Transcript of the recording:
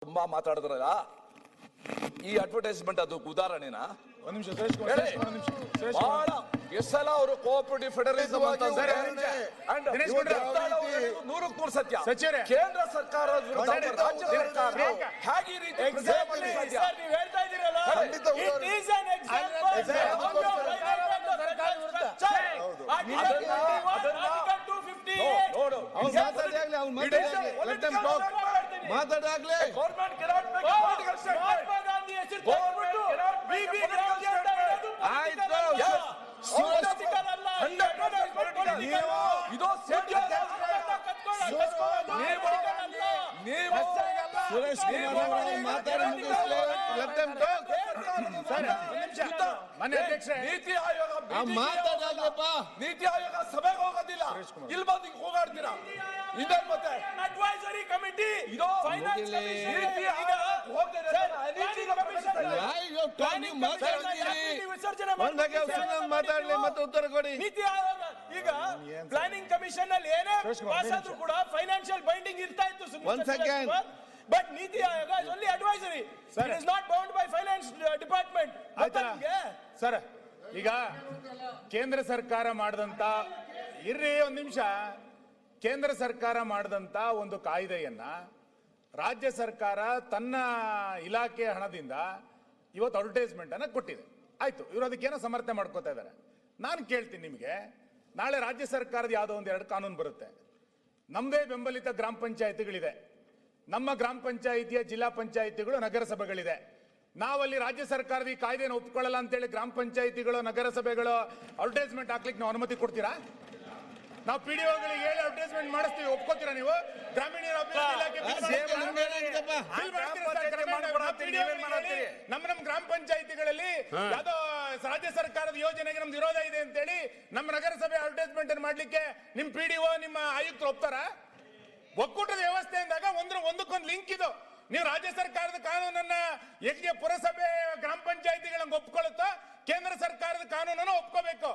ತುಂಬಾ ಮಾತಾಡಿದ್ರಲ್ಲ ಈ ಅಡ್ವರ್ಟೈಸ್ಮೆಂಟ್ ಅದು ಉದಾಹರಣೆನಾ? ಒಂದ್ ನಿಮಿಷ ಸುರೇಶ್ ಬಹಳ ಎಷ್ಟೆಲ್ಲ ಅವರು ಕೋಆಪರೇಟಿವ್ ಫೆಡರಲಿಸಂ ಅಂತ ನೂರಕ್ಕೆ ನೂರು ಸತ್ಯ. ಸಚಿವರೇ, ಕೇಂದ್ರ ಸರ್ಕಾರದ ವಿರುದ್ಧ ರಾಜ್ಯ ಸರ್ಕಾರ ಹೇಗೆ ಈ ರೀತಿ ನೀವು ಹೇಳ್ತಾ ಇದ್ದೀರಲ್ಲ, it is an example of your Article 258. ಮಾತಾಡಾಗ್ಲೇ government cannot make a political statement. Mahatma Gandhi ಹೆಸರು ತಗೊಂಡ್ಬಿಟ್ಟು BB ಗಾಂಧಿ ಅಂತ ಹೇಳೋದು political ಅಲ್ಲ. ಇದು ಸುರೇಶ್ ಕುಮಾರ್ ಅವರು ಮಾತಾಡಿ ಮುಗಿಸ್ಲಿ. Let them talk. NITI Aayog ಮಾತಾಡಾಗ್ಲಪ್ಪ. NITI Aayog ಸಭೆಗೆ ಹೋಗೋದಿಲ್ಲ, ಇಲ್ಲಿ ಬಂದು ಹೋಗಾಡ್ತೀರಾ? ಇದೇ ಮತ್ತೆ ಅಡ್ವೈಸರಿ ಕಮಿಟಿ ಇದು ಫೈನಾನ್ಸ್ ನೀತಿ ಆಯೋಗ ನೀವು ಮಾತಾಡ್ತೀರಿ. ವಿಸರ್ಜನೆ ಮಾತಾಡ್ಲಿ ಮತ್ತೆ ಉತ್ತರ ಕೊಡಿ. ನೀತಿ ಆಯೋಗ ಈಗ ಪ್ಲಾನಿಂಗ್ ಕಮಿಷನ್ ಅಲ್ಲಿ ಏನೇ ಪಾಸ್ ಆದ್ರೂ ಕೂಡ ಫೈನಾನ್ಷಿಯಲ್ ಬೈಂಡಿಂಗ್ ಇರ್ತಾ ಇತ್ತು. One second. But NITI Aayog is only advisory. It is not bound by finance department. Sir, ಈಗ ಕೇಂದ್ರ ಸರ್ಕಾರ ಮಾಡಿದಂತ ಒಂದ್ ನಿಮಿಷ, ಕೇಂದ್ರ ಸರ್ಕಾರ ಮಾಡಿದಂತ ಒಂದು ಕಾಯ್ದೆಯನ್ನ ರಾಜ್ಯ ಸರ್ಕಾರ ತನ್ನ ಇಲಾಖೆ ಹಣದಿಂದ ಇವತ್ತು ಅಡ್ವರ್ಟೈಸ್ಮೆಂಟ್ ಅನ್ನ ಕೊಟ್ಟಿದೆ. ಆಯ್ತು, ಇವರು ಅದಕ್ಕೇನೋ ಸಮರ್ಥನೆ ಮಾಡ್ಕೋತಾ ಇದ್ದಾರೆ. ನಾನು ಕೇಳ್ತೀನಿ ನಿಮಗೆ, ನಾಳೆ ರಾಜ್ಯ ಸರ್ಕಾರದ ಯಾವುದೋ ಒಂದೆರಡು ಕಾನೂನು ಬರುತ್ತೆ. ನಮ್ಮದೇ ಬೆಂಬಲಿತ ಗ್ರಾಮ ಪಂಚಾಯತಿಗಳಿದೆ, ನಮ್ಮ ಗ್ರಾಮ ಪಂಚಾಯಿತಿಯ ಜಿಲ್ಲಾ ಪಂಚಾಯಿತಿಗಳು ನಗರಸಭೆಗಳಿದೆ. ನಾವಲ್ಲಿ ರಾಜ್ಯ ಸರ್ಕಾರದ ಈ ಕಾಯ್ದೆಯನ್ನು ಒಪ್ಕೊಳ್ಳಲ್ಲ ಅಂತೇಳಿ ಗ್ರಾಮ ಪಂಚಾಯಿತಿಗಳು ನಗರಸಭೆಗಳು ಅಡ್ವರ್ಟೈಸ್ಮೆಂಟ್ ಹಾಕ್ಲಿಕ್ಕೆ ನಾವು ಅನುಮತಿ ಕೊಡ್ತೀರಾ? ನಾವು PDOಗಳಿಗೆ ಹೇಳಿ ಅಡ್ವರ್ಟೈಸ್ಮೆಂಟ್ ಮಾಡಿಸ್ತೀವಿ, ಒಪ್ಕೋತೀರಾ ನೀವು? ಗ್ರಾಮೀಣ ನಮ್ಮ ಗ್ರಾಮ ಪಂಚಾಯಿತಿಗಳಲ್ಲಿ ಯಾವ್ದೋ ರಾಜ್ಯ ಸರ್ಕಾರದ ಯೋಜನೆಗೆ ನಮ್ದು ವಿರೋಧ ಇದೆ ಅಂತೇಳಿ ನಮ್ಮ ನಗರಸಭೆ ಅಡ್ವರ್ಟೈಸ್ಮೆಂಟ್ ಮಾಡ್ಲಿಕ್ಕೆ ನಿಮ್ PDO ನಿಮ್ಮ ಆಯುಕ್ತರು ಒಪ್ತಾರ? ಒಕ್ಕೂಟದ ವ್ಯವಸ್ಥೆ ಅಂದಾಗ ಒಂದಕ್ಕೊಂದು ಲಿಂಕ್ ಇದು. ನೀವು ರಾಜ್ಯ ಸರ್ಕಾರದ ಕಾನೂನನ್ನ ಯಜ್ಞ ಪುರಸಭೆ ಗ್ರಾಮ ಪಂಚಾಯಿತಿಗಳನ್ನ ಒಪ್ಕೊಳ್ಳುತ್ತೋ, ಕೇಂದ್ರ ಸರ್ಕಾರದ ಕಾನೂನನ್ನು ಒಪ್ಕೋಬೇಕು.